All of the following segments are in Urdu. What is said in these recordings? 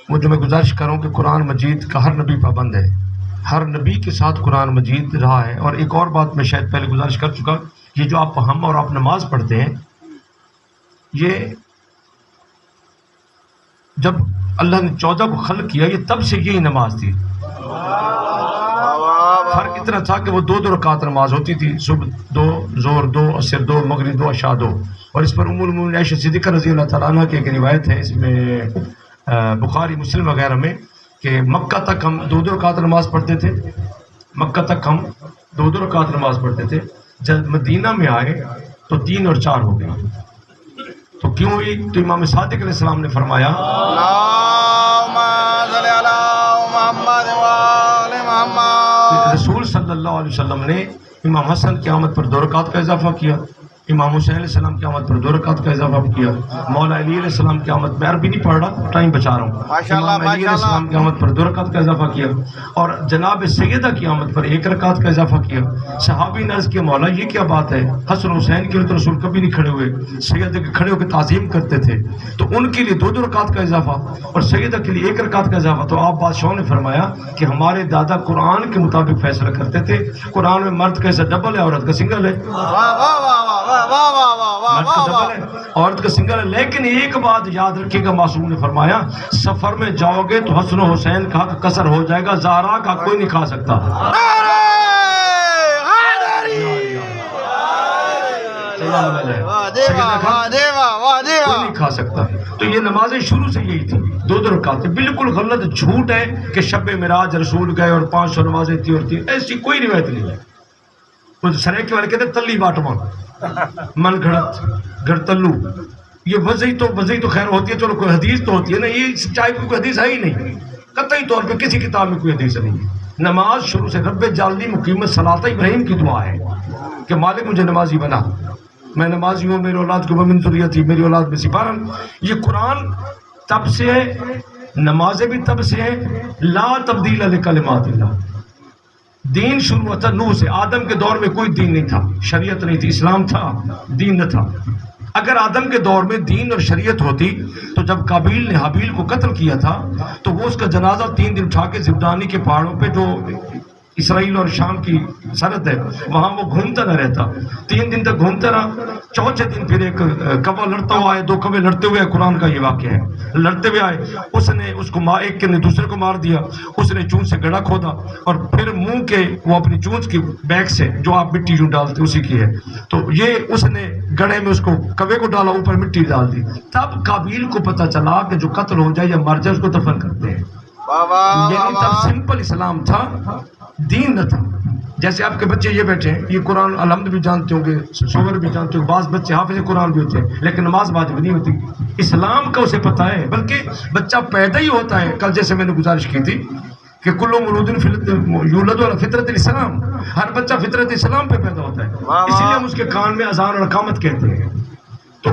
وہ جو میں گزارش کروں کہ قرآن مجید کا ہر نبی پابند ہے، ہر نبی کے ساتھ قرآن مجید رہا ہے۔ اور ایک اور بات میں شاید پہلے گزارش کر چکا، یہ جو ہم اور آپ نماز پڑھتے ہیں، یہ جب اللہ نے 14 کو خلق کیا، یہ تب سے یہی نماز تھی۔ فرق اتنا تھا کہ وہ 2 رکعت نماز ہوتی تھی، صبح 2، ظہر 2، عصر 2، مغرب 2، عشاء 2۔ اور اس پر ام المؤمنین عائشہ صدیقہ رضی اللہ تعالیٰ عنہ کی ایک روایت ہے، اس میں بخاری مسلم وغیرہ میں، کہ مکہ تک ہم 2 رکعت نماز پڑھتے تھے، مکہ تک ہم 2 رکعت نماز پڑھتے تھے۔ جب مدینہ میں آئے تو 3 اور 4 ہو گئی۔ تو کیوں ہوئی؟ تو امام صادق علیہ السلام نے فرمایا رسول صلی اللہ علیہ وسلم نے امام حسن کی آمد پر 2 رکعت کا اضافہ کیا، امام حسین علیہ السلام کی آمد پر 2 رکعت کا اضافہ کیا، مولا علی علیہ السلام کی آمد، میں عربی نہیں پڑھ رہا، ٹائم بچا رہا ہوں، امام علی علیہ السلام کی آمد پر 2 رکعت کا اضافہ کیا، اور جناب سیدہ کی آمد پر 1 رکعت کا اضافہ کیا۔ صحابی نے عرض کیا مولا یہ کیا بات ہے، حسن حسین کے لیے تو رسول کبھی نہیں کھڑے ہوئے، سیدہ کے کھڑے ہو کے تعظیم کرتے تھے، تو ان کے لیے 2 رکعت کا اضافہ اور سیدہ کے لیے 1 رکعت کا اضافہ۔ تو آپ بادشاہوں نے فرمایا کہ ہمارے دادا قرآن کے مطابق فیصلہ کرتے تھے، قرآن میں مرد کیسا ڈبل ہے، عورت کا سنگل ہے، مرد کا ڈبل ہے، عورت کا سنگل ہے۔ لیکن ایک بات یاد رکھیے گا، معصوم نے فرمایا سفر میں جاؤ گے تو حسن و حسین کا حق قصر ہو جائے گا، زہرا کا کوئی نہیں کھا سکتا، کوئی نہیں کھا سکتا۔ تو یہ نمازیں شروع سے یہی تھی، 2 رکعتیں۔ بالکل غلط جھوٹ ہے کہ شب معراج رسول گئے اور 500 نمازیں تھی اور تھی، ایسی کوئی روایت نہیں ہے۔ سریکے والے کہتے ہیں تلی باٹما، من گھڑت گھر تلو، یہ وضعی تو خیر ہوتی ہے، چلو کوئی حدیث تو ہوتی ہے نا، یہ سچائی کوئی حدیث ہے ہی نہیں، قطعی طور پہ کسی کتاب میں کوئی حدیث نہیں ہے۔ نماز شروع سے رب جعلنی مقیم الصلاۃ ابراہیم کی دعا ہے کہ مالک مجھے نمازی بنا، میں نمازی ہوں، میری اولاد کو ومن ذریتی، میری اولاد میں سپارن۔ یہ قرآن تب سے ہے، نمازیں بھی تب سے ہیں، لا تبدیل لکلمات اللہ۔ دین شروع ہوا تھا نوح سے، آدم کے دور میں کوئی دین نہیں تھا، شریعت نہیں تھی، اسلام تھا، دین نہ تھا۔ اگر آدم کے دور میں دین اور شریعت ہوتی تو جب قابیل نے حابیل کو قتل کیا تھا تو وہ اس کا جنازہ 3 دن اٹھا کے زبدانی کے پہاڑوں پہ، جو اسرائیل اور شام کی سرحد ہے، وہاں وہ گھومتا نہ رہتا، 3 دن تک گھومتا رہا۔ چوتھے دن پھر ایک کوا لڑتا ہوا آئے، 2 کوے لڑتے ہوئے، قرآن کا یہ واقعہ ہے، لڑتے ہوئے آئے، اس نے اس کو ایک کے نے دوسرے کو مار دیا، اس نے چونچ سے گڑا کھودا اور پھر منہ کے وہ اپنی چونچ کی بیک سے جو آپ مٹی یوں ڈالتے اسی کی ہے، تو یہ اس نے گڑے میں اس کو کوے کو ڈالا، اوپر مٹی ڈال دی۔ تب قابیل کو پتہ چلا کہ جو قتل ہو جائے یا مر جائے اس کو دفن کرتے ہیں۔ یعنی تب سمپل اسلام تھا، دین نہ تھا۔ جیسے آپ کے بچے یہ بیٹھے ہیں، یہ قرآن الحمد بھی جانتے ہوں گے، سور بھی جانتے ہوں، بعض بچے حافظ قرآن بھی ہوتے ہیں، لیکن نماز واجب نہیں ہوتی۔ اسلام کا اسے پتہ ہے، بلکہ بچہ پیدا ہی ہوتا ہے۔ کل جیسے میں نے گزارش کی تھی کہ کل مولود یولد علی فطرت الاسلام، ہر بچہ فطرت اسلام پہ پیدا ہوتا ہے، اسی لیے ہم اس کے کان میں اذان اور اقامت کہتے ہیں۔ تو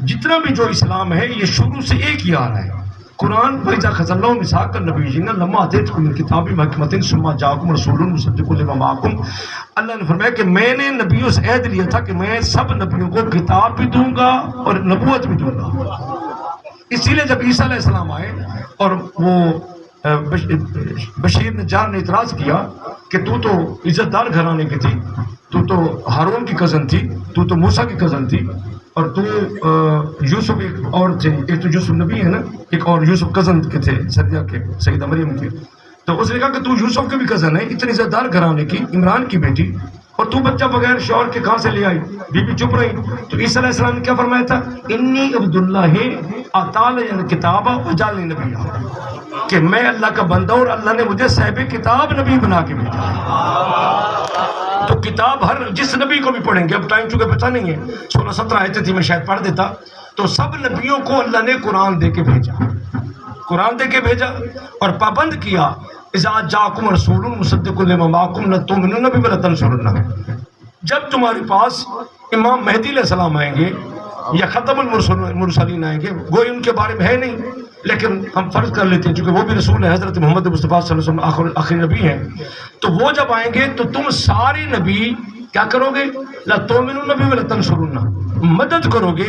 جتنا بھی جو اسلام ہے یہ شروع سے ایک ہی آ رہا ہے۔ قرآن وَإِذَا أَخَذَ اللَّهُ مِيثَاقَ النَّبِيِّينَ لَمَّا آتَيْتُكُم مِّن كِتَابٍ وَحِكْمَةٍ ثُمَّ جَاءَكُمْ رَسُولٌ مُصَدِّقٌ لِّمَا مَعَكُمْ۔ اللہ نے فرمایا کہ میں نے نبیوں سے عہد لیا تھا کہ میں سب نبیوں کو کتاب بھی دوں گا اور نبوت بھی دوں گا۔ اسی لیے جب عیسیٰ علیہ السلام آئے اور وہ بشیر نجار نے اعتراض کیا کہ تو عزت دار گھرانے کی تھی، تو ہارون کی کزن تھی، تو موسیٰ کی کزن تھی، اور تو یوسف ایک اور تھے، ایک تو یوسف نبی ہے نا، ایک اور یوسف کزن کے تھے سیدہ کے، سیدہ مریم کے۔ تو اس نے کہا کہ تو یوسف کے بھی کزن ہے، اتنی عزت دار گھرانے کی، عمران کی بیٹی، اور تو بچہ بغیر شوہر کے کہاں سے لے آئی؟ بی بی چپ رہی۔ تو عیسیٰ علیہ السلام نے کیا فرمایا تھا؟ انی عبداللہ آتانی الکتاب وجعلنی نبیا، کہ میں اللہ کا بندہ ہوں اور اللہ نے مجھے صاحب کتاب نبی بنا کے بھیجا۔ تو کتاب ہر جس نبی کو بھی پڑھیں گے، اب ٹائم چونکہ بچا نہیں ہے، 16-17 آیتیں تھی، میں شاید پڑھ دیتا، تو سب نبیوں کو اللہ نے قرآن دے کے بھیجا، قرآن دے کے بھیجا اور پابند کیا اذا جاءکم رسول مصدق لما معکم لتؤمنن بہ ولتنصرنہ۔ جب تمہارے پاس امام مہدی علیہ السلام آئیں گے یا ختم المرسلین آئیں گے، گوئی ان کے بارے میں ہے نہیں، لیکن ہم فرض کر لیتے ہیں چونکہ وہ بھی رسول ہیں، حضرت محمد مصطفیٰ صلی اللہ علیہ وسلم آخری نبی ہیں، تو وہ جب آئیں گے تو تم سارے نبی کیا کرو گے؟ لَتُؤْمِنُنَّ بِهِ وَلَتَنْصُرُنَّ، مدد کرو گے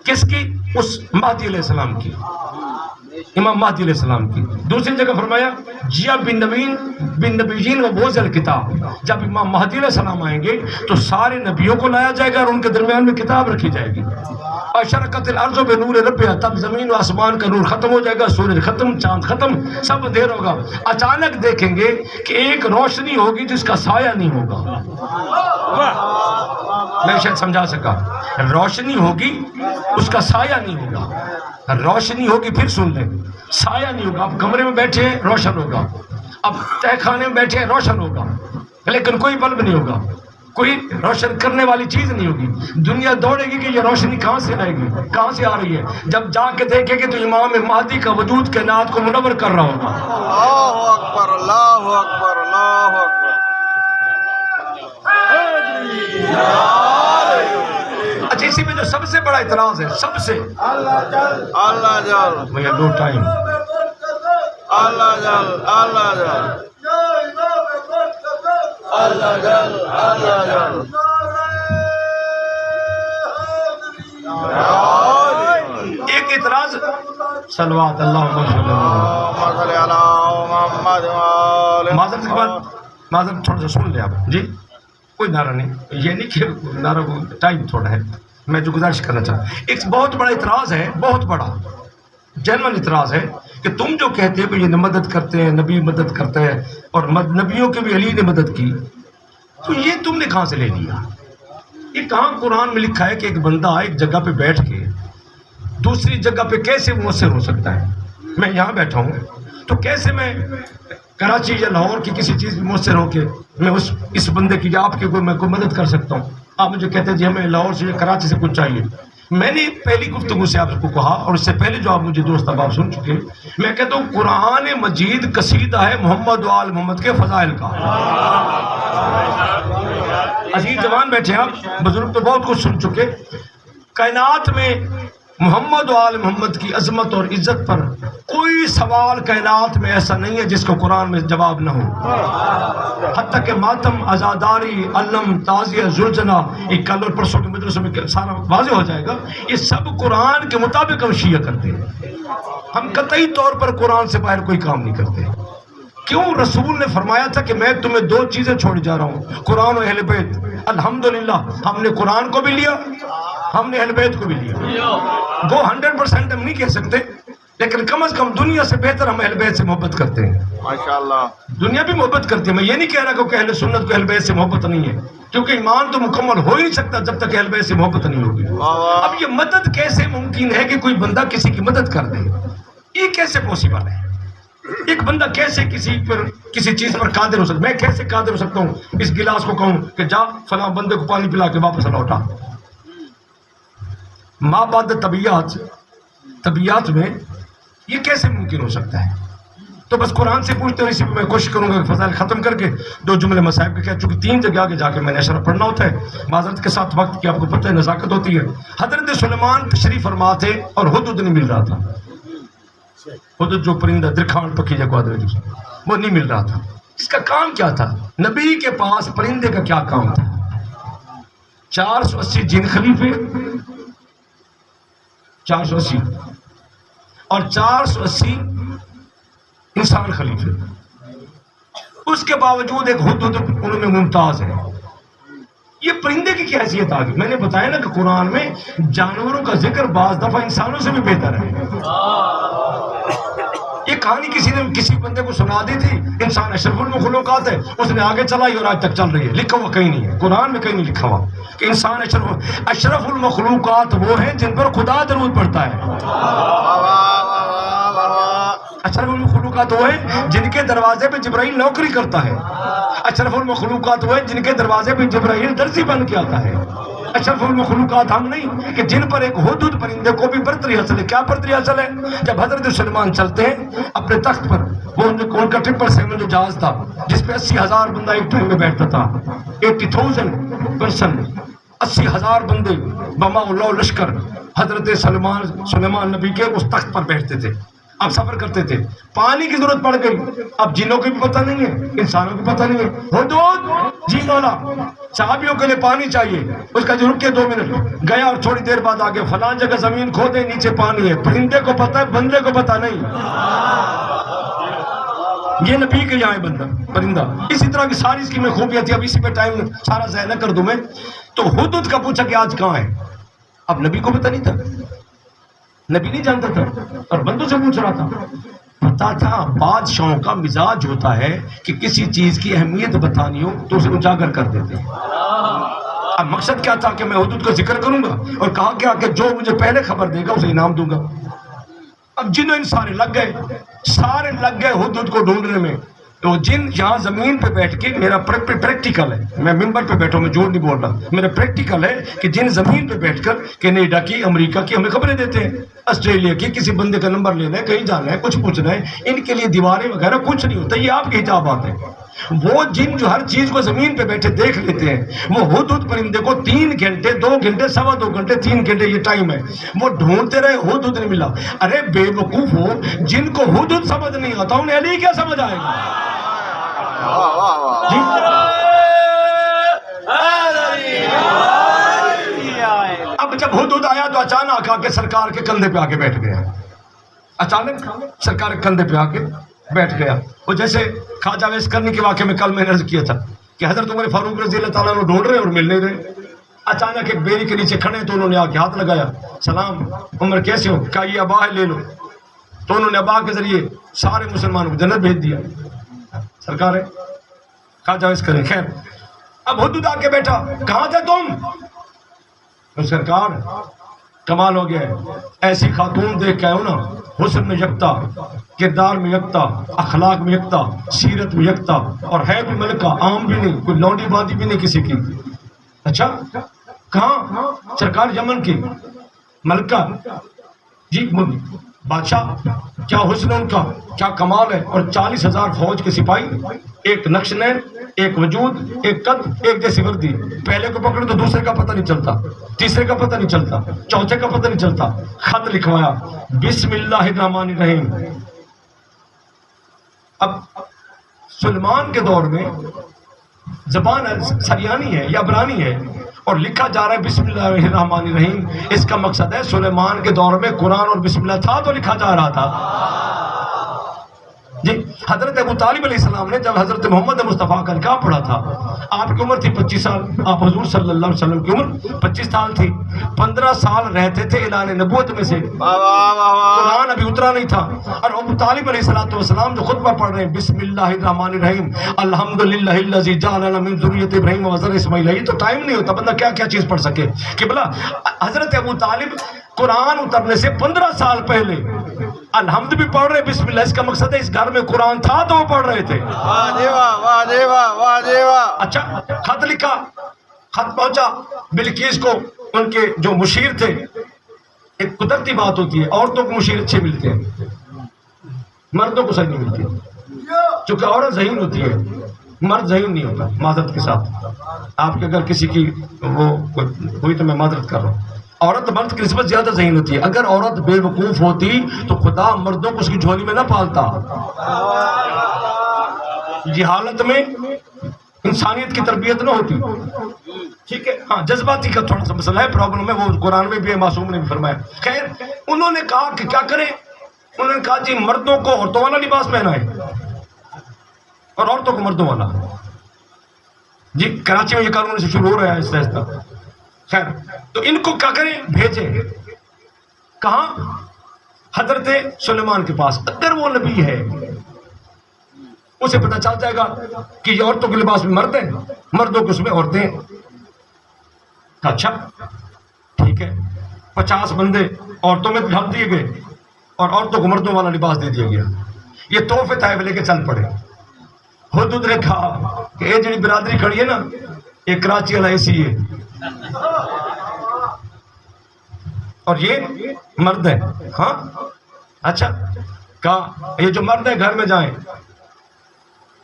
کس کی؟ اس مہدی علیہ السلام کی۔ امام مہدی علیہ السلام کی. دوسری جگہ فرمایا جیا بن نبیین و بوز الکتاب، جب امام مہدی علیہ السلام آئیں گے تو سارے نبیوں کو لایا جائے گا اور ان کے درمیان میں کتاب رکھی جائے گی. اشرقت الارض بنور ربها، تب زمین و آسمان کا نور ختم ہو جائے گا، سورج ختم، چاند ختم، سب اندھیر ہوگا. اچانک دیکھیں گے کہ ایک روشنی ہوگی جس کا سایہ نہیں ہوگا. میں شاید سمجھا سکا. روشنی ہوگی اس کا سایہ نہیں ہوگا. روشنی ہوگی، پھر سن لیں، سایہ نہیں ہوگا. اب کمرے میں بیٹھے ہیں روشن ہوگا، اب تہ خانے میں بیٹھے ہیں روشن ہوگا، لیکن کوئی بلب نہیں ہوگا، کوئی روشن کرنے والی چیز نہیں ہوگی. دنیا دوڑے گی کہ یہ روشنی کہاں سے آئے گی، کہاں سے آ رہی ہے. جب جا کے دیکھے گے تو امام مہدی کا وجود کائنات کو منور کر رہا ہوگا. اللہ اکبر، اللہ اکبر، اللہ اکبر. اچھا، اسی میں جو سب سے بڑا اعتراض ہے، سب سے اللہ جل، بھیا دو ٹائم، اللہ جل، اللہ جل، اللہ جل، اللہ جل. ایک اعتراض صلوات اللہم صلی اللہ معذرت کے بعد معذرت تھوڑا سا سن لیں آپ جی، کوئی نعرہ نہیں، یہ نہیں کہ نعرہ کو ٹائم تھوڑا ہے. میں جو گزارش کرنا چاہتا ہوں، ایک بہت بڑا اعتراض ہے، بہت بڑا جنرل اعتراض ہے کہ تم جو کہتے ہو کہ یہ مدد کرتے ہیں، نبی مدد کرتے ہیں اور نبیوں کی بھی علی نے مدد کی، تو یہ تم نے کہاں سے لے لیا؟ یہ کہاں قرآن میں لکھا ہے کہ ایک بندہ ایک جگہ پہ بیٹھ کے دوسری جگہ پہ کیسے مؤثر ہو سکتا ہے؟ میں یہاں بیٹھا ہوں تو کیسے میں کراچی یا لاہور کی کسی چیز میں مؤثر ہو کے میں اس بندے کی یا آپ کی میں کوئی مدد کر سکتا ہوں؟ آپ مجھے کہتے ہیں جی ہمیں لاہور سے یا کراچی سے کچھ چاہیے. میں نے پہلی گفتگو سے آپ کو کہا اور اس سے پہلے جو آپ مجھے دوست اب آپ سن چکے، میں کہتا ہوں قرآن مجید قصیدہ ہے محمد و آل محمد کے فضائل کا. عزیز جوان بیٹھے آپ، بزرگ تو بہت کچھ سن چکے. کائنات میں محمد و آل محمد کی عظمت اور عزت پر کوئی سوال کائنات میں ایسا نہیں ہے جس کو قرآن میں جواب نہ ہو. حتیٰ کہ ماتم، عزاداری، علم، تعزیہ، زلجنا، یہ کل اور پرسوں کے مدرسوں میں سارا واضح ہو جائے گا. یہ سب قرآن کے مطابق ہم شیعہ کرتے ہیں. ہم قطعی طور پر قرآن سے باہر کوئی کام نہیں کرتے. کیوں؟ رسول نے فرمایا تھا کہ میں تمہیں دو چیزیں چھوڑ جا رہا ہوں، قرآن و اہل بیت. الحمدللہ ہم نے قرآن کو بھی لیا، ہم نے اہل بیت کو بھی لیا. وہ 100% ہم نہیں کہہ سکتے، لیکن کم از کم دنیا سے بہتر ہم اہل بیت سے محبت کرتے ہیں. ماشاءاللہ دنیا بھی محبت کرتی ہے. میں یہ نہیں کہہ رہا کہ اہل سنت کو اہل بیت سے محبت نہیں ہے، کیونکہ ایمان تو مکمل ہو ہی نہیں سکتا جب تک اہل بیت سے محبت نہیں ہوگی. اب یہ مدد کیسے ممکن ہے کہ کوئی بندہ کسی کی مدد کر دے؟ یہ کیسے پاسبل ہے؟ ایک بندہ کیسے کسی چیز پر قادر ہو سکتا؟ میں کیسے قادر ہو سکتا ہوں اس گلاس کو کہوں کہ جا فلاں بندے کو پانی پلا کے واپس لوٹا؟ ماں بعد طبیعت میں یہ کیسے ممکن ہو سکتا ہے؟ تو بس قرآن سے پوچھتے ہیں. اسی پہ میں کوشش کروں گا کہ فضائل ختم کر کے دو جملے مصائب کے کہہ چونکہ 3 جگہ آگے جا کے میں نے اشرف پڑھنا ہوتا ہے. معذرت کے ساتھ وقت کی آپ کو پتہ ہے نزاکت ہوتی ہے. حضرت سلیمان تشریف فرما تھے اور ہدہد نہیں مل رہا تھا. ہدہد جو پرندہ درخان پکی جگہ وہ نہیں مل رہا تھا. اس کا کام کیا تھا؟ نبی کے پاس پرندے کا کیا کام تھا؟ 480 جن خلیفے، 480 اور 480 انسان خلیفے. اس کے باوجود ایک ہدہد انہوں میں ممتاز ہے. یہ پرندے کی کیا حیثیت آ گئی؟ میں نے بتایا نا کہ قرآن میں جانوروں کا ذکر بعض دفعہ انسانوں سے بھی بہتر ہے. یہ کہانی کسی نے کسی بندے کو سنا دی تھی، انسان اشرف المخلوقات ہے، اس نے آگے چلائی اور آج تک چل رہی ہے. لکھا ہوا کہیں نہیں ہے، قرآن میں کہیں نہیں لکھا ہوا کہ انسان اشرف المخلوقات وہ ہیں جن پر خدا درود پڑتا ہے. اشرف المخلوقات وہ ہیں جن کے دروازے پہ جبرائیل نوکری کرتا ہے. اشرف المخلوقات وہ ہیں جن کے دروازے پہ جبرائیل درزی بن کے آتا ہے. اشرف المخلوقات ہم نہیں کہ جن پر ایک ہدہد پرندے کو بھی برتری حاصل ہے. کیا برتری حاصل ہے؟ جب حضرت سلیمان چلتے ہیں اپنے تخت پر، وہ ان کا 777 جو جہاز تھا جس پہ 80,000 بندہ ایک ٹائم میں بیٹھتا تھا، 80,000 پرسن، 80,000 بندے بما اللہ لشکر حضرت سلیمان نبی کے اس تخت پر بیٹھتے تھے. اب سفر کرتے تھے، پانی کی ضرورت پڑ گئی، اب جنوں کو بھی پتہ نہیں ہے، انسانوں کو پتہ نہیں ہے، حدود جی مولا صحابیوں کے لیے پانی چاہیے، اس کا جو رک کے 2 منٹ گیا اور تھوڑی دیر بعد آگے فلاں جگہ زمین کھودے نیچے پانی ہے، پرندے کو پتہ ہے بندے کو پتہ نہیں، یہ نبی کے یہاں ہے بندہ پرندہ۔ اسی طرح کی ساری اس کی میں خوبیاں تھی، اب اسی پہ ٹائم سارا ضائع نہ کر دوں میں۔ تو حدود کا پوچھا کہ آج کہاں ہے، اب نبی کو پتہ نہیں تھا، نبی نہیں جانتا تھا اور بندوں سے پوچھ رہا تھا۔ پتا تھا بادشاہوں کا مزاج ہوتا ہے کہ کسی چیز کی اہمیت بتانی ہو تو اسے اجاگر کر دیتے ہیں۔ اب مقصد کیا تھا کہ میں حدود کا ذکر کروں گا، اور کہا کیا کہ جو مجھے پہلے خبر دے گا اسے انعام دوں گا۔ اب جنوں ان سارے لگ گئے حدود کو ڈھونڈنے میں۔ تو جن یہاں زمین پہ بیٹھ کے، میرا پریکٹیکل ہے، میں ممبر پہ بیٹھا ہوں، میں جھوٹ نہیں بول رہا، میرا پریکٹیکل ہے کہ جن زمین پہ بیٹھ کر کینیڈا کی، امریکہ کی ہمیں خبریں دیتے ہیں، آسٹریلیا کی، کسی بندے کا نمبر لینا ہے، کہیں جانا ہے، کچھ پوچھنا ہے، ان کے لیے دیواریں وغیرہ کچھ نہیں ہوتا، یہ آپ کے حجابات ہیں۔ وہ جن جو ہر چیز کو زمین پہ بیٹھے دیکھ لیتے ہیں، وہ ہدہد پرندے کو 3 گھنٹے 2 گھنٹے 2.25 گھنٹے 3 گھنٹے یہ ٹائم ہے، وہ ڈھونڈتے رہے، ہدہد نہیں ملا۔ ارے بے وقوف ہو، جن کو ہدہد سمجھ نہیں آتا انہیں علی کیا سمجھ آئے گا؟ جی اب جب ہدہد آیا تو اچانک آ کے سرکار کے کندھے پہ آ کے بیٹھ گیا، اچانک سرکار کے کندھے پہ آ کے بیٹھ گیا۔ وہ جیسے خواجہ ویس کرنی کے واقعے میں کل میں نے عرض کیا تھا کہ حضرت عمر فاروق رضی اللہ تعالیٰ عنہ ڈھونڈ رہے اور مل نہیں رہے، اچانک ایک بیری کے نیچے کھڑے تو انہوں نے آ کے ہاتھ لگایا، سلام عمر کیسے ہو؟ کہا یہ ابا ہے لے لو، تو انہوں نے ابا کے ذریعے سارے مسلمانوں کو جنت بھیج دیا۔ سرکار ہے خواجہ ویس کرنی، خیر اب ہدہد آ کے بیٹھا، کہاں تھے تم؟ سرکار کمال ہو گیا ہے، ایسی خاتون دیکھ کے آئے ہو نا، حسن میں یکتا، کردار میں یکتا، اخلاق میں یکتا، سیرت میں یکتا، اور ہے بھی ملکہ، عام بھی نہیں، کوئی لونڈی باندھی بھی نہیں کسی کی۔ اچھا کہاں؟ سرکار یمن کی ملکہ جی، بادشاہ، کیا حسن ان کا، کیا کمال ہے، اور 40,000 فوج کے سپاہی، ایک نقش نین، ایک وجود، ایک قد، ایک جیسی وردی، پہلے کو پکڑے تو دوسرے کا پتہ نہیں چلتا، تیسرے کا پتہ نہیں چلتا، چوتھے کا پتہ نہیں چلتا۔ خط لکھوایا، بسم اللہ الرحمن الرحیم۔ اب سلیمان کے دور میں زبان سریانی ہے یا عبرانی ہے اور لکھا جا رہا ہے بسم اللہ الرحمن الرحیم، اس کا مقصد ہے سلیمان کے دور میں قرآن اور بسم اللہ تھا تو لکھا جا رہا تھا جی۔ حضرت ابو طالب علیہ السلام نے جب حضرت محمد مصطفیٰ کا نکاح پڑھا تھا، آپ کی عمر تھی 25 سال، آپ حضور صلی اللہ علیہ وسلم کی عمر 25 سال تھی، 15 سال رہتے تھے اعلان نبوت میں سے، قرآن ابھی اترا نہیں تھا، اور ابو طالب علیہ السلام جو خطبہ پڑھ رہے ہیں بسم اللہ الرحمن الرحیم الحمدللہ الذی جعلنا من ذریۃ ابراہیم وذریۃ اسماعیل، یہ تو ٹائم نہیں ہوتا بندہ کیا کیا چیز پڑھ سکے کہ بلا حضرت ابو طالب قرآن اترنے سے 15 سال پہلے الحمد بھی پڑھ رہے، بسم اللہ، اس کا مقصد ہے اس گھر میں قرآن تھا تو وہ پڑھ رہے تھے۔ اچھا خط لکھا، خط پہنچا بلقیس کو، ان کے جو مشیر تھے، ایک قدرتی بات ہوتی ہے عورتوں کو مشیر اچھے ملتے ہیں، مردوں کو صحیح نہیں ملتی، چونکہ عورت ذہین ہوتی ہے، مرد ذہین نہیں ہوتا۔ معذرت کے ساتھ آپ کے اگر کسی کی وہ ہوئی تو میں معذرت کر رہا ہوں، عورت مرد کی نسبت زیادہ ذہین ہوتی ہے، اگر عورت بے وقوف ہوتی تو خدا مردوں کو اس کی جھولی میں نہ پالتا۔ یہ حالت میں انسانیت کی تربیت نہ ہوتی، ٹھیک ہے، ہاں جذباتی کا تھوڑا سا مسئلہ ہے، پرابلم ہے، وہ قرآن میں بھی ہے، معصوم نے بھی فرمایا۔ خیر انہوں نے کہا کہ کیا کریں، انہوں نے کہا جی مردوں کو عورتوں والا لباس پہنا ہے اور عورتوں کو مردوں والا جی۔ کراچی میں یہ کارون سے شروع ہو رہا ہے آہستہ آہستہ۔ خیر تو ان کو کیا کریں، بھیجیں کہاں؟ حضرت سلیمان کے پاس، اگر وہ نبی ہے اسے پتہ چل جائے گا کہ یہ عورتوں کے لباس میں مرد ہیں، مردوں کے اس میں عورتیں ہیں۔ اچھا ٹھیک ہے، 50 بندے عورتوں میں ڈھال دیے گئے اور عورتوں کو مردوں والا لباس دے دیا گیا۔ یہ تحفے طائف لے کے چل پڑے۔ ہدہد نے کہا کہ یہ جڑی برادری کھڑی ہے نا، یہ کراچی والا ایسی ہے اور یہ مرد ہے۔ ہاں اچھا، کہا یہ جو مرد ہے گھر میں جائیں۔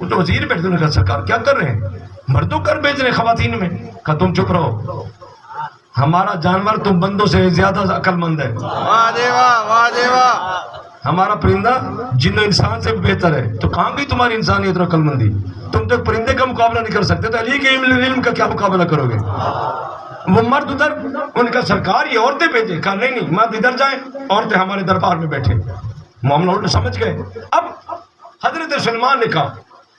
وہ تو وزیر بیٹھے نے کہا سرکار کیا کر رہے ہیں، مردوں کر بیچ رہے خواتین میں؟ کہا تم چپ رہو، ہمارا جانور تم بندوں سے زیادہ عقل مند ہے۔ ہمارا پرندہ جن و انسان سے بھی بہتر ہے، تو کہاں گئی تمہاری انسانیت اور عقل مندی؟ تم تو پرندے کا مقابلہ نہیں کر سکتے، تو علی کے علم کا کیا مقابلہ کرو گے؟ وہ مرد ادھر، ان کا سرکار یہ عورتیں بھیجے، کہا نہیں نہیں مرد ادھر جائیں، عورتیں ہمارے دربار میں بیٹھے۔ معاملہ الٹا سمجھ گئے۔ اب حضرت سلمان نے کہا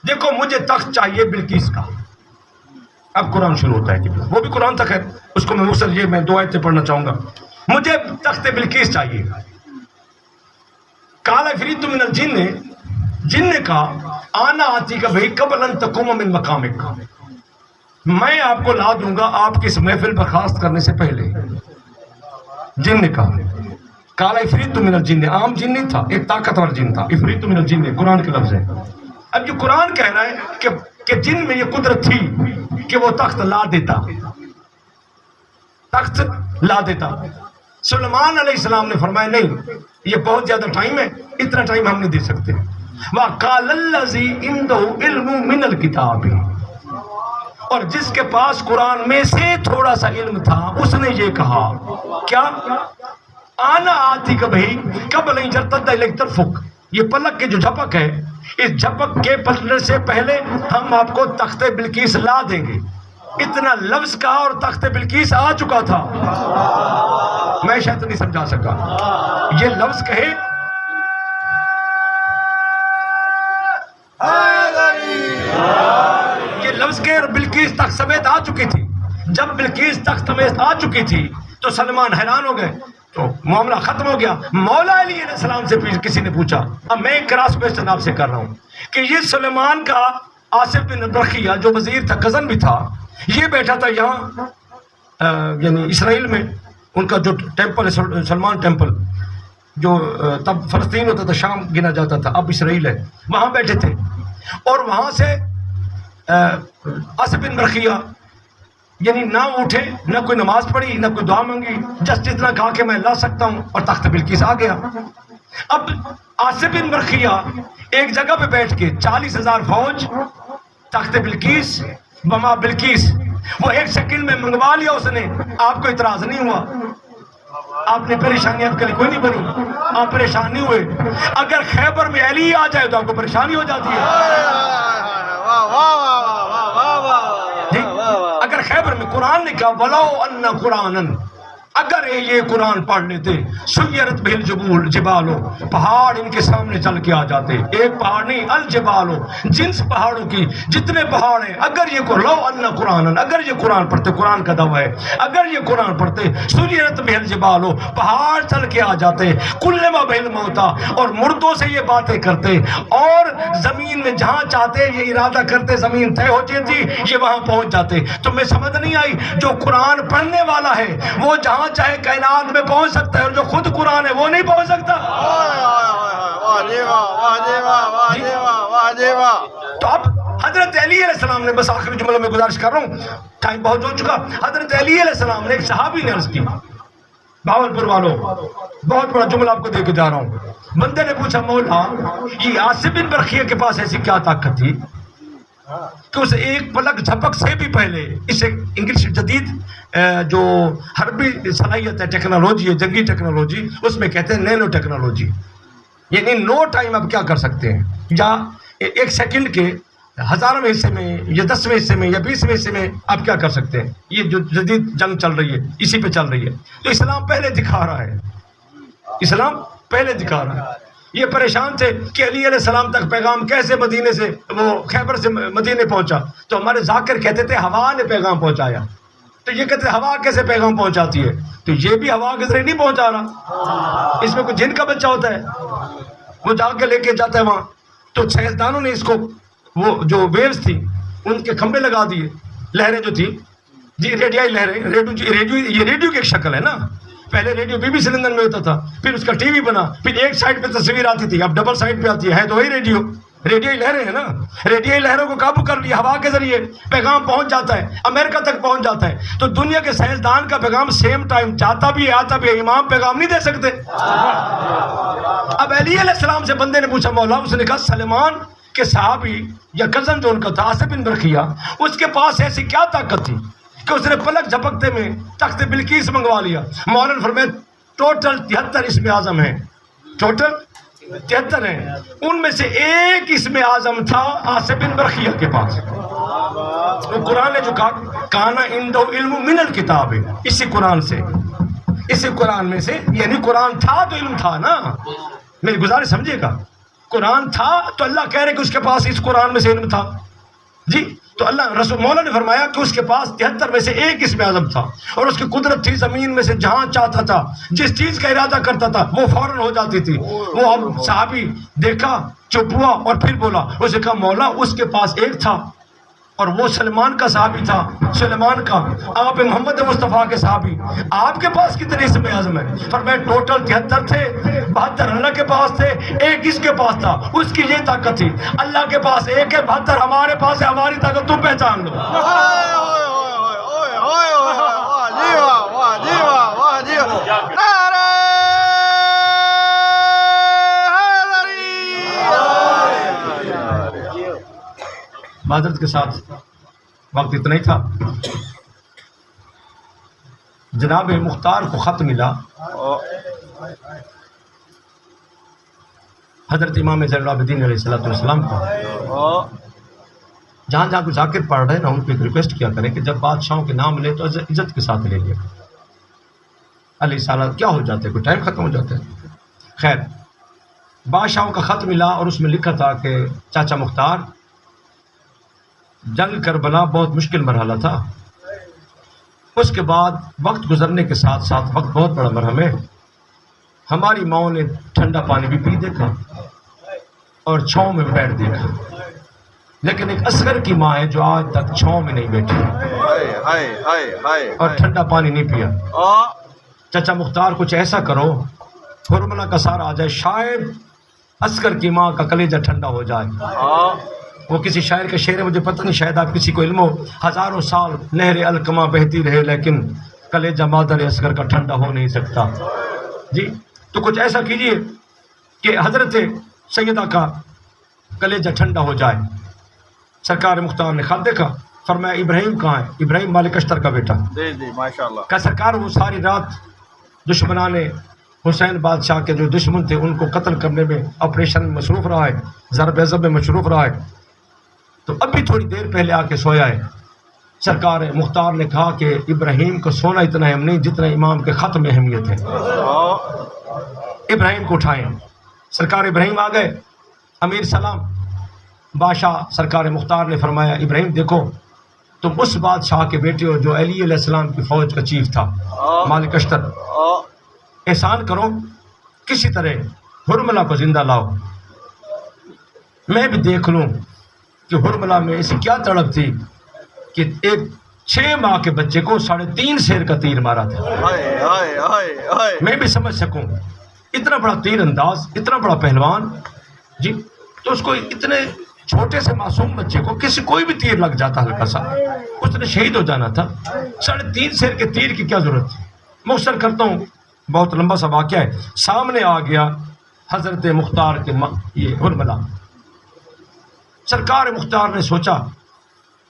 دیکھو مجھے تخت چاہیے بلقیس کا۔ اب قرآن شروع ہوتا ہے کہ وہ بھی قرآن تک ہے، اس کو میں مختصر یہ میں 2 آیتیں پڑھنا چاہوں گا۔ مجھے تخت بلقیس چاہیے۔ قال عفریت من الجن، جن نے کہا آنا آتی کا بھائی قبل ان تقوم من مقامک، میں آپ کو لا دوں گا آپ کی اس محفل برخاست کرنے سے پہلے۔ جن نے کہا قال عفریت من الجن، عام جن نہیں تھا، ایک طاقتور جن تھا، عفریت من الجن قرآن کے لفظ ہے۔ اب جو قرآن کہہ رہا ہے کہ جن میں یہ قدرت تھی کہ وہ تخت لا دیتا، تخت لا دیتا۔ سلیمان علیہ السلام نے فرمایا نہیں یہ بہت زیادہ ٹائم ہے، اتنا ٹائم ہم نہیں دے سکتے۔ وَقَالَ الَّذِي عِندَهُ عِلْمٌ مِّنَ الْكِتَابِ، اور جس کے پاس قرآن میں سے تھوڑا سا علم تھا اس نے یہ کہا کیا؟ آنا آتی کا بھائی قبل ان یرتد الیک طرفک، یہ پلک کی جو جھپک ہے، اس جھپک کے پلٹنے سے پہلے ہم آپ کو تخت بلقیس لا دیں گے۔ اتنا لفظ کہا اور تخت بلقیس آ چکا تھا۔ میں شاید نہیں سمجھا سکا، یہ لفظ کہے یہ لفظ کہے اور بلقیس تخت سمیت آ چکی تھی۔ جب بلقیس تخت سمیت آ چکی تھی تو سلمان حیران ہو گئے، تو معاملہ ختم ہو گیا۔ مولا علی علیہ السلام سے کسی نے پوچھا، اب میں ایک کراس کوسچن آپ سے کر رہا ہوں کہ یہ سلیمان کا آصف بن برخیہ جو وزیر تھا، کزن بھی تھا، یہ بیٹھا تھا یہاں یعنی اسرائیل میں، ان کا جو ٹیمپل ہے سلمان ٹیمپل، جو تب فلسطین ہوتا تھا، شام گنا جاتا تھا، اب اسرائیل ہے، وہاں بیٹھے تھے۔ اور وہاں سے آصف بن برخیہ یعنی نہ اٹھے، نہ کوئی نماز پڑھی، نہ کوئی دعا مانگی، جسٹ اتنا کہا کہ میں لا سکتا ہوں، اور تخت بلقیس آ گیا۔ اب آصف بن برخیہ ایک جگہ پہ بیٹھ کے 40,000 فوج، تخت بلقیس، بما بلقیس، وہ 1 سیکنڈ میں منگوا لیا اس نے۔ آپ کو اعتراض نہیں ہوا، آپ نے پریشانی آپ کے لیے کوئی نہیں بنی، آپ پریشان نہیں ہوئے۔ اگر خیبر میں علی آ جائے تو آپ کو پریشانی ہو جاتی ہے۔ اگر خیبر میں قرآن نے کہا وَلَوْ أَنَّ قُرْآنًا، اگر یہ قرآن پڑھ لیتے سُيِّرَتْ بِهِ الْجِبَالُ، جبالو پہاڑ ان کے سامنے چل کے آ جاتے، ایک پہاڑ نہیں، الجبالو جنس پہاڑوں کی جتنے پہاڑ ہیں، اگر یہ لو ان قرآن، اگر یہ قرآن پڑھتے، قرآن کا دعویٰ ہے، اگر یہ قرآن پڑھتے سُيِّرَتْ بِهِ الْجِبَالُ پہاڑ چل کے آ جاتے، كُلِّمَ بِهِ الْمَوْتَى اور مردوں سے یہ باتیں کرتے، اور زمین میں جہاں چاہتے یہ ارادہ کرتے زمین طے ہو جاتی، یہ وہاں پہنچ جاتے۔ تمہیں سمجھ نہیں آئی؟ جو قرآن پڑھنے والا ہے وہ جہاں چاہے کائنات میں پہنچ سکتا ہے، اور جو خود قرآن ہے وہ نہیں پہنچ سکتا۔ تو اب حضرت علی علیہ السلام نے، بس آخری جملہ میں گزارش کر رہا ہوں، ٹائم بہت ہو چکا، حضرت علی علیہ السلام نے ایک صحابی نے عرض کی، باولپور والوں بہت بڑا جملہ آپ کو دے کے جا رہا ہوں، بندے نے پوچھا مولا یہ آصف بن برخیہ کے پاس ایسی کیا طاقت تھی کہ اسے ایک پلک جھپک سے بھی پہلے، اسے انگلش جدید جو حربی صلاحیت ہے، ٹیکنالوجی ہے، جنگی ٹیکنالوجی، اس میں کہتے ہیں نینو ٹیکنالوجی، یعنی نو ٹائم آپ کیا کر سکتے ہیں، یا 1 سیکنڈ کے 1000ویں حصے میں یا 10ویں حصے میں یا 20ویں حصے میں آپ کیا کر سکتے ہیں۔ یہ جو جدید جنگ چل رہی ہے اسی پہ چل رہی ہے، تو اسلام پہلے دکھا رہا ہے، اسلام پہلے دکھا رہا ہے۔ یہ پریشان تھے کہ علی علیہ السلام تک پیغام کیسے مدینے سے، وہ خیبر سے مدینے پہنچا، تو ہمارے ذاکر کہتے تھے ہوا نے پیغام پہنچایا، تو یہ کہتے ہیں ہوا کیسے پیغام پہنچاتی ہے، تو یہ بھی ہوا کے ذریعے نہیں پہنچا رہا، اس میں کوئی جن کا بچہ ہوتا ہے، وہ جا کے لے کے جاتا ہے وہاں، تو سائنسدانوں نے اس کو وہ جو ویوز تھی ان کے کھمبے لگا دیے، لہریں جو تھی جی ریڈیائی لہریں، ریڈیو یہ ریڈیو کی ایک شکل ہے نا، پہلے radio B B C London میں ہوتا تھا، پھر اس کا ٹی وی بنا، پھر ایک سائڈ پہ تصویر آتی تھی، اب ڈبل سائڈ پہ آتی ہے تو وہی ریڈیو، ریڈیائی لہریں ہیں نا، ریڈیائی لہروں کو قابو کر لیا، ہوا کے ذریعے پیغام پہنچ جاتا ہے، امریکہ تک پہنچ جاتا ہے، تو دنیا کے سائنسدان کا پیغام سیم ٹائم جاتا بھی ہے آتا بھی ہے، امام پیغام نہیں دے سکتے۔ اب علی علیہ السلام سے بندے نے پوچھا مولا، اس نے کہا سلیمان کے صحابی یا کزن جو ان کا تھا آصف بن برخیہ، اس کے پاس ایسی کیا طاقت تھی کہ اس نے پلک جھپکتے میں تخت بلقیس منگوا لیا۔ مولانا فرمائے ٹوٹل 73 اسم اعظم ہیں، ٹوٹل 73 ہیں، ان میں سے ایک اسم اعظم تھا عاصم بن برخیہ کے پاس. تو قرآن نے جو کہا کانا عندہ علم من الکتاب، اسی قرآن سے، اسی قرآن میں سے، یعنی قرآن تھا تو علم تھا نا. میری گزارش سمجھے گا، قرآن تھا تو اللہ کہہ رہے کہ اس کے پاس اس قرآن میں سے علم تھا. جی تو اللہ رسول مولا نے فرمایا کہ اس کے پاس 73 میں سے ایک اسم اعظم تھا، اور اس کی قدرت تھی زمین میں سے جہاں چاہتا تھا جس چیز کا ارادہ کرتا تھا وہ فوراً ہو جاتی تھی. وہ اب صحابی دیکھا، چپ ہوا اور پھر بولا. اسے کہا مولا اس کے پاس ایک تھا، اور وہ سلمان کا صحابی تھا، سلیمان کا، آپ محمد مصطفیٰ کے صحابی. آپ کے پاس کتنے اسم اعظم ہیں؟ فرمایا ٹوٹل 73 تھے، 72 اللہ کے پاس تھے، ایک اس کے پاس تھا. اس کی یہ طاقت تھی. اللہ کے پاس ایک ہے، 72 ہمارے پاس ہے. ہماری طاقت تم پہچان لو. معذرت کے ساتھ وقت اتنا ہی تھا. جناب مختار کو خط ملا حضرت امام زین العابدین علیہ السلام کو. جہاں جہاں کوئی ذاکر پڑھ رہے ہیں نا، ان کو ایک ریکویسٹ کیا کریں کہ جب بادشاہوں کے نام لے تو عزت کے ساتھ لے لیا. علیہ السلام کیا ہو جاتے، کوئی ٹائم ختم ہو جاتا ہے. خیر، بادشاہوں کا خط ملا اور اس میں لکھا تھا کہ چاچا مختار، جنگ کربلا بہت مشکل مرحلہ تھا. اس کے بعد وقت گزرنے کے ساتھ ساتھ وقت بہت بڑا مرحم ہے. ہماری ماؤں نے ٹھنڈا پانی بھی پی دیکھا اور چھاؤں میں بیٹھ دیکھا، لیکن ایک اصغر کی ماں ہے جو آج تک چھاؤں میں نہیں بیٹھی اور ٹھنڈا پانی نہیں پیا. چچا مختار کچھ ایسا کرو حرملہ کا سارا آ جائے، شاید اصغر کی ماں کا کلیجہ ٹھنڈا ہو جائے. وہ کسی شاعر کا شعر ہے، مجھے پتہ نہیں، شاید آپ کسی کو علم ہو. ہزاروں سال نہر القما بہتی رہے لیکن کلیجہ مادر اصغر کا ٹھنڈا ہو نہیں سکتا. جی تو کچھ ایسا کیجئے کہ حضرت سیدہ کا کلیجہ ٹھنڈا ہو جائے. سرکار مختار نے خط دیکھا، فرمایا ابراہیم کہاں ہے؟ ابراہیم مالک اشتر کا بیٹا. جی ماشاءاللہ. کہا سرکار وہ ساری رات دشمنان حسین بادشاہ کے جو دشمن تھے ان کو قتل کرنے میں آپریشن میں مصروف رہا ہے، ضرب عضب میں مصروف رہا ہے، تو ابھی تھوڑی دیر پہلے آ کے سویا ہے. سرکار مختار نے کہا کہ ابراہیم کو سونا اتنا اہم نہیں جتنا امام کے خط میں اہمیت ہے. ابراہیم کو اٹھائیں. سرکار ابراہیم آ گئے. امیر سلام. بادشاہ سرکار مختار نے فرمایا ابراہیم دیکھو تم اس بادشاہ کے بیٹے ہو جو علی علیہ السلام کی فوج کا چیف تھا، مالک اشتر. احسان کرو، کسی طرح حرملہ کو زندہ لاؤ، میں بھی دیکھ لوں کہ حرملہ میں ایسی کیا تڑپ تھی کہ ایک 6 ماہ کے بچے کو 3.5 سیر کا تیر مارا تھا. میں بھی سمجھ سکوں اتنا بڑا تیر انداز، اتنا بڑا پہلوان. جی تو اس کو اتنے چھوٹے سے معصوم بچے کو کوئی بھی تیر لگ جاتا ہلکا سا، اس نے شہید ہو جانا تھا. 3.5 سیر کے تیر کی کیا ضرورت تھی. مختصر کرتا ہوں، بہت لمبا سا واقعہ ہے. سامنے آ گیا حضرت مختار کے یہ حرملہ. سرکار مختار نے سوچا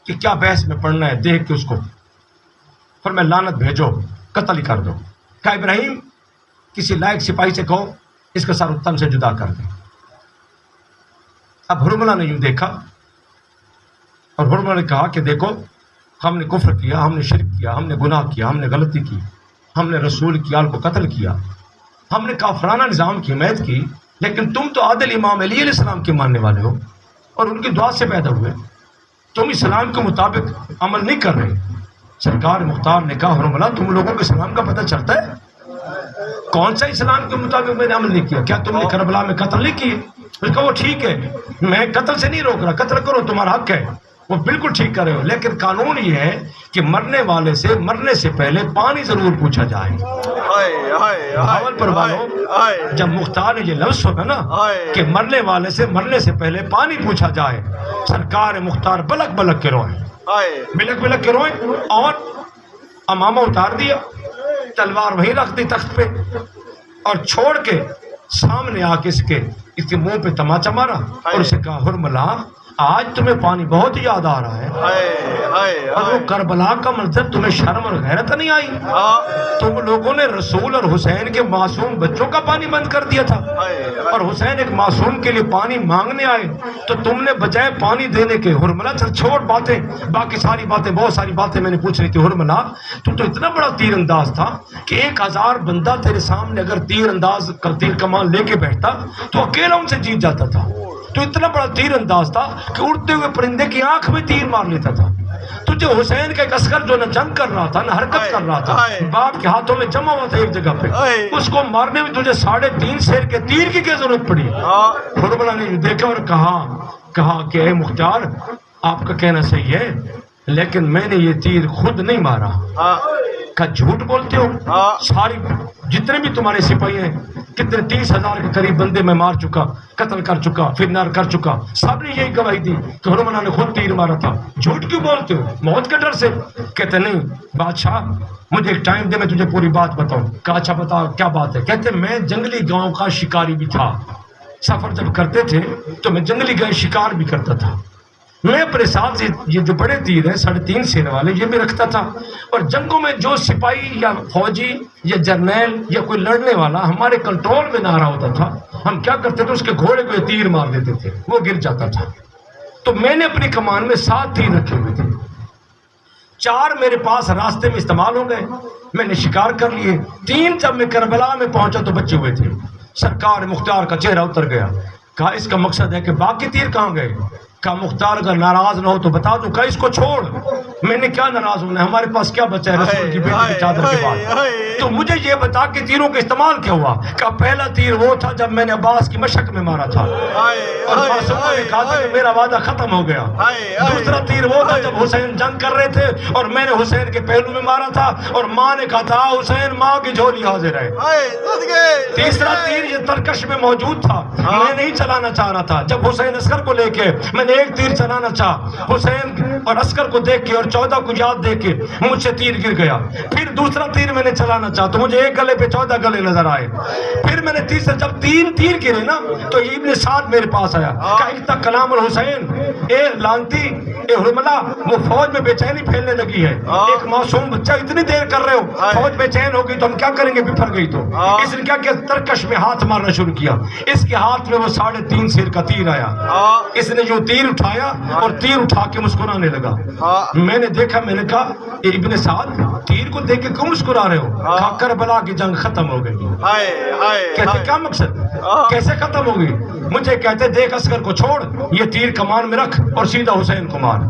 کہ کیا بحث میں پڑھنا ہے، دیکھ کے اس کو فرمایا لعنت بھیجو، قتل ہی کر دو. کہا ابراہیم کسی لائق سپاہی سے کہو اس کا سر تن سے جدا کر دے. اب حرملہ نے یوں دیکھا اور حرملہ نے کہا کہ دیکھو ہم نے کفر کیا، ہم نے شرک کیا، ہم نے گناہ کیا، ہم نے غلطی کی، ہم نے رسول کی آل کو قتل کیا، ہم نے کافرانہ نظام کی حمایت کی، لیکن تم تو عادل امام علی علیہ السلام کے ماننے والے ہو اور ان کی دعا سے پیدا ہوئے، تم اسلام کے مطابق عمل نہیں کر رہے. سرکار مختار نے کہا حرملہ تم لوگوں کو اسلام کا پتہ چلتا ہے؟ کون سا اسلام کے مطابق میں نے عمل نہیں کیا؟ کیا تم نے کربلا میں قتل نہیں کیے؟ اس کا وہ ٹھیک ہے، میں قتل سے نہیں روک رہا، قتل کرو تمہارا حق ہے، وہ بالکل ٹھیک کر رہے ہو، لیکن قانون یہ ہے کہ مرنے والے سے مرنے سے پہلے پانی ضرور پوچھا جائے. بھاول پر والوں، جب مختار نے یہ لفظ سنا نا کہ مرنے والے سے مرنے سے پہلے پانی پوچھا جائے، سرکار مختار بلک بلک کے روئے، بلک بلک کے روئے اور امامہ اتار دیا، تلوار وہیں رکھ دی تخت پہ اور چھوڑ کے سامنے آ کے اس کے منہ پہ تماچا مارا اور اسے کہا حرملہ آج تمہیں پانی بہت یاد آ رہا ہے، اور وہ کربلا کا منظر تمہیں شرم اور غیرت نہیں آئی؟ تم لوگوں نے رسول اور حسین کے معصوم بچوں کا پانی بند کر دیا تھا، اور حسین ایک معصوم کے لیے پانی مانگنے آئے تو تم نے بجائے پانی دینے کے، حرملہ چل چھوڑ باتیں، باقی ساری باتیں، بہت ساری باتیں میں نے پوچھ رہی تھی، حرملہ تو اتنا بڑا تیر انداز تھا کہ 1000 بندہ تیرے سامنے اگر تیر کمان لے کے بیٹھتا تو اکیلا ان سے جیت جاتا تھا، تو اتنا بڑا تیر انداز تھا کہ اڑتے ہوئے پرندے کی آنکھ میں تیر مار لیتا تھا۔ تجھے حسین کا ایک عسکر جو نہ جنگ کر رہا تھا نہ حرکت کر رہا تھا، باپ کے ہاتھوں میں جمع ہوا تھا ایک جگہ پہ، اس کو مارنے میں تجھے 3.5 سیر کے تیر کی کیا ضرورت پڑی؟ حرملہ نے دیکھا اور کہا کہ اے مختار، آپ کا کہنا صحیح ہے، لیکن میں نے یہ تیر خود نہیں مارا۔ کہا جھوٹ بولتے ہو، ساری جتنے بھی تمہارے سپاہی ہیں، کتنے 30,000 کے قریب بندے میں مار چکا، قتل کر چکا، فرنار کر چکا، سب نے یہی گواہی دی کہ حرملہ نے خود تیر مارا تھا، جھوٹ کیوں بولتے ہو؟ موت کے ڈر سے؟ کہتے نہیں بادشاہ، مجھے ایک ٹائم دے، میں تجھے پوری بات بتاؤں۔ کہا اچھا بتا کیا بات ہے؟ کہتے میں جنگلی گاؤں کا شکاری بھی تھا، سفر جب کرتے تھے تو میں جنگلی گائے شکار بھی کرتا تھا، میں اپنے ساتھ یہ جو بڑے تیر ہیں 3.5 سیر والے یہ بھی رکھتا تھا، اور جنگوں میں جو سپاہی یا فوجی یا جرنیل یا کوئی لڑنے والا ہمارے کنٹرول میں نہ آ رہا ہوتا تھا، ہم کیا کرتے تھے، اس کے گھوڑے کو تیر مار دیتے تھے، وہ گر جاتا تھا۔ تو میں نے اپنی کمان میں 7 تیر رکھے ہوئے تھے، 4 میرے پاس راستے میں استعمال ہو گئے، میں نے شکار کر لیے، 3 جب میں کربلا میں پہنچا تو بچے ہوئے تھے۔ سرکار مختار کا چہرہ اتر گیا، کہا اس کا مقصد ہے کہ باقی تیر کہاں گئے؟ کہا مختار اگر ناراض نہ ہو تو بتا دوں۔ کہا اس کو چھوڑ، میں نے کیا ناراض ہونا ہے، ہمارے پاس کیا بچا ہے رسول کی بیٹی کی چادر کے بعد، تو مجھے یہ بتا کہ تیروں کا استعمال کیا ہوا؟ کہا پہلا تیر وہ تھا جب میں نے عباس کی مشق میں مارا تھا، اور معصوموں نے کہا تھا کہ میرا وعدہ ختم ہو گیا۔ دوسرا تیر وہ تھا جب حسین جنگ کر رہے تھے اور میں نے حسین کے پہلو میں مارا تھا، اور ماں نے کہا تھا حسین ماں کی جھولی حاضر ہے۔ تیسرا تیر یہ ترکش میں موجود تھا، میں نہیں چلانا چاہ رہا تھا، جب حسین عسکر کو لے کے میں نے ایک تیر چلانا چاہا، حسین اور عسکر کو دیکھ کے اور 14 کو یاد دیکھ کے مجھ سے تیر گر گیا۔ پھر دوسرا تیر میں نے چلانا چاہا تو مجھے ایک گلے پہ 14 گلے نظر آئے۔ پھر میں نے تیسرا جب 3 تیر گرے نا تو ابن سعد میرے پاس آیا، کہا اکتا کلام الحسین، اے لانتی، اے حرملہ، وہ فوج میں بے چینی پھیلنے لگی ہے، ایک معصوم بچہ اتنی دیر کر رہے ہو، فوج بے چین ہو گئی تو ہم کیا کریں گے، بپھر گئی تو۔ اس نے کیا کیا، ترکش میں ہاتھ مارنا شروع کیا، اس کے ہاتھ میں وہ 3.5 سیر کا تیر آیا، اس نے جو تیر اٹھایا اور تیر اٹھا کے مسکرانے لگا۔ میں نے دیکھا، میں نے کہا اے ابن سعد، تیر کو دیکھ کے کیوں مسکرا رہے ہو؟ کہا کربلا کی جنگ ختم ہو گئی۔ کہتے کیا مقصد، کیسے ختم ہو گئی؟ مجھے کہتے دیکھ عسکر کو چھوڑ، یہ تیر کمان میں رکھ اور سیدھا حسین کو مار،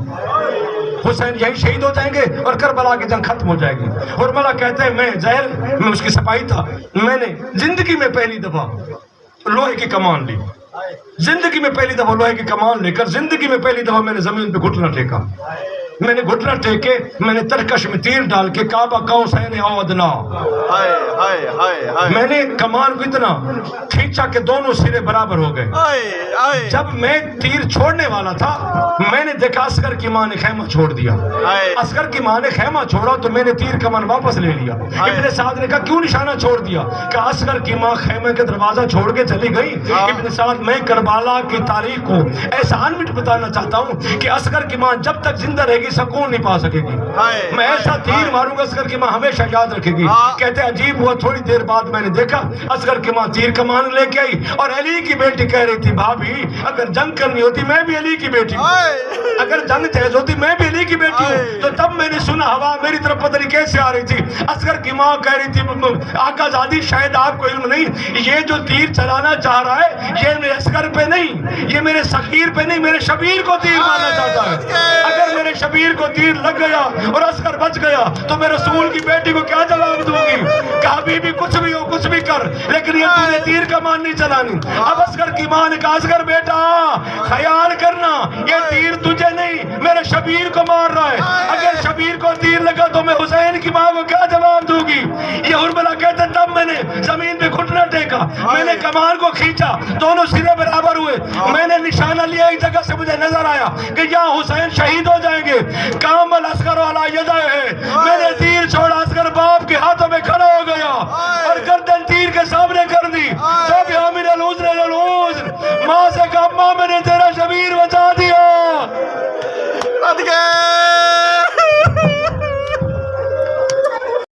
حسین یہی شہید ہو جائیں گے اور کربلا کی جنگ ختم ہو جائے گی۔ حرملہ کہتے ہیں میں زہر، میں اس کی سپاہی تھا، میں نے زندگی میں پہلی دفعہ لوہے کی کمان لی، زندگی میں پہلی دفعہ لوہے کی کمان لے کر زندگی میں پہلی دفعہ میں نے زمین پہ گھٹنا ٹیکا، میں نے گھٹنا ٹیکے، میں نے ترکش میں تیر ڈال کے کعبہ کا حسین او ادنا، میں نے کمان کو اتنا کھینچا کہ دونوں سرے برابر ہو گئے۔ جب میں تیر چھوڑنے والا تھا میں نے دیکھا عسکر کی ماں نے خیمہ چھوڑ دیا، عسکر کی ماں نے خیمہ چھوڑا تو میں نے تیر کمان واپس لے لیا۔ ابن سعد نے کہا کیوں نشانہ چھوڑ دیا؟ کہ عسکر کی ماں خیمے کے دروازہ چھوڑ کے چلی گئی۔ ابن سعد میں کربلا کی تاریخ کو ایسا انمٹ بتانا چاہتا ہوں کہ عسکر کی ماں جب تک زندہ رہے گی سکون نہیں پا سکے گی، میں ایسا تیر ماروں گا عسکر کی ماں ہمیشہ یاد رکھے گی۔ کہتے عجیب ہوا، تھوڑی دیر بعد میں نے دیکھا عسکر کی ماں تیر کمان لے کے آئی اور علی کی بیٹی کہہ رہی تھی بھابھی اگر جنگ کرنی ہوتی میں بھی علی کی بیٹی ہوں، اگر جنگ تیز ہوتی میں بھی علی کی بیٹی ہوں۔ تو تب میں نے سنا ہوا میری طرف پتہ نہیں کیسے آ رہی تھی، عسکر کی ماں کہہ رہی تھی آقا زادی شاید آپ کو علم نہیں، یہ جو تیر چلانا چاہ رہا ہے یہ میرے عسکر پہ نہیں، یہ میرے سخیر پہ نہیں، میرے شبیر کو تیر مارنا چاہتا ہے۔ اگر میرے شبیر کو تیر لگ گیا اور عسکر بچ گیا تو میں رسول کی بیٹی کو کیا جواب دوں گی؟ کہا بھی کچھ بھی ہو کچھ بھی کر، لیکن یہ تجھے تیر کمان نہیں چلانی۔ اب عسکر کی ماں نے کہا عسکر بیٹا خیال کرنا یہ تیر تجھے نہیں میرے شبیر کو مار رہا ہے، اگر شبیر کو تیر لگا تو میں حسین کی ماں کو کیا جواب دوں گی؟ یہ حرملہ کہتے تب میں نے زمین پہ گھٹنا ٹیکا، میں نے کمان کو کھینچا، دونوں سرے برابر ہوئے، میں نے نشانہ لیا، ایک جگہ سے مجھے نظر آیا کہ یہاں حسین شہید ہو جائیں گے، کامل عسکر والا یدائے ہے، میں نے تیر چھوڑا، عسکر باپ کے ہاتھوں میں کھڑا ہو گیا اور گردن تیر کے سامنے کر دی۔ جب من العذر العذر، ماں سے کہا ماں میں نے تیرا